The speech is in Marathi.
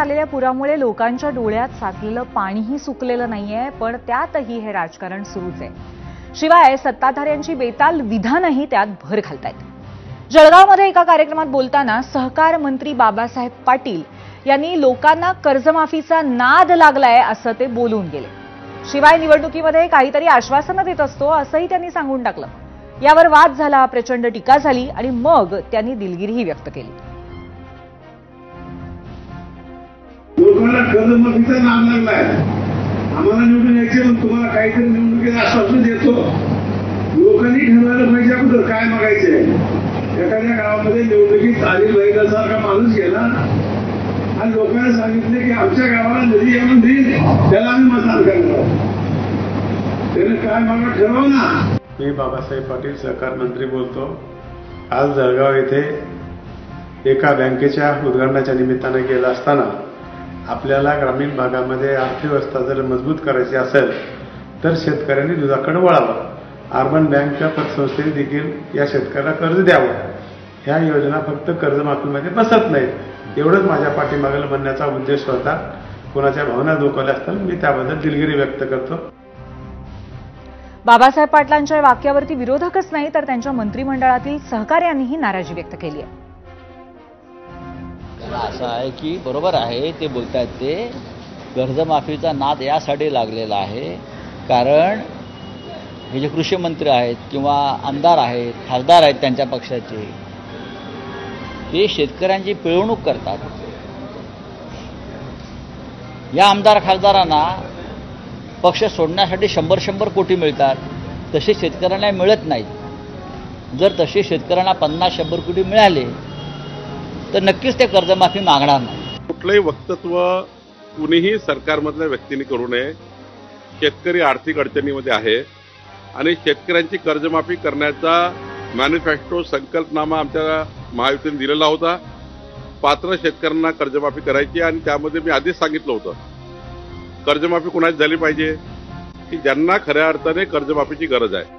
आलेल्या पुरामुळे लोकांच्या डोळ्यात साचलेलं पाणीही सुकलेलं नाहीये, पण त्यातही हे राजकारण सुरूच आहे। शिवाय सत्ताधाऱ्यांची बेताल विधानही त्यात भर घालतायत। जळगावमध्ये एका कार्यक्रमात बोलताना सहकार मंत्री बाबासाहेब पाटील यांनी लोकांना कर्जमाफीचा नाद लागलाय असं ते बोलून गेले। शिवाय निवडणुकीमध्ये काहीतरी आश्वासनं देत असतो असंही त्यांनी सांगून टाकलं। यावर वाद झाला, प्रचंड टीका झाली आणि मग त्यांनी दिलगिरीही व्यक्त केली। लोकांना कर्जमाफीचा नाद लागलाय, आम्हाला निवडून यायचे पण तुम्हाला काहीतरी निवडणुकीत आश्वासन देतो। लोकांनी ठरवायला पाहिजे अगोदर काय मागायचे। एखाद्या गावामध्ये निवडणुकीत आली बैलासारखा माणूस गेला आणि लोकांना सांगितले की आमच्या गावाला नदी येऊन देईल, त्याला आम्ही मतदान करणार। त्याने काय मागा ठरव ना। मी बाबासाहेब पाटील सहकार मंत्री बोलतो। आज जळगाव येथे एका बँकेच्या उद्घाटनाच्या निमित्ताने गेला असताना आपल्याला ग्रामीण भागामध्ये अर्थव्यवस्था जर मजबूत करायची असेल तर शेतकऱ्यांनी दुधाकडे वळावं। अर्बन बँकच्या पतसंस्थेने देखील या शेतकऱ्याला कर्ज द्यावं। ह्या योजना फक्त कर्जमाफीमध्ये बसत नाहीत, एवढंच माझ्या पाठीमागेला म्हणण्याचा उद्देश होता। कोणाच्या भावना दुखावल्या असतील मी त्याबद्दल दिलगिरी व्यक्त करतो। बाबासाहेब पाटलांच्या वाक्यावरती विरोधकच नाही तर त्यांच्या मंत्रिमंडळातील सहकार्यांनीही नाराजी व्यक्त केली आहे। असं आहे की बरोबर आहे ते बोलतायत, ते कर्जमाफीचा नाद यासाठी लागलेला आहे कारण हे जे कृषी मंत्री आहेत किंवा आमदार आहेत, खासदार आहेत त्यांच्या पक्षाचे, ते शेतकऱ्यांची पिळवणूक करतात। या आमदार खासदारांना पक्ष सोडण्यासाठी 100 कोटी मिळतात, तसे शेतकऱ्यांना मिळत नाहीत। जर तसे शेतकऱ्यांना 50-100 कोटी मिळाले तर नक्कीच ते कर्जमाफी मागणार नाही। कुठलंही वक्तव्य कुणीही सरकारमधल्या व्यक्तीने करू नये। शेतकरी आर्थिक अडचणीमध्ये आहे आणि शेतकऱ्यांची कर्जमाफी करण्याचा मॅनिफेस्टो संकल्पनामा आमच्या महायुतीने दिलेला होता। पात्र शेतकऱ्यांना कर्जमाफी करायची आणि त्यामध्ये मी आधीच सांगितलं होतं कर्जमाफी कुणाची झाली पाहिजे की ज्यांना खऱ्या अर्थाने कर्जमाफीची गरज आहे।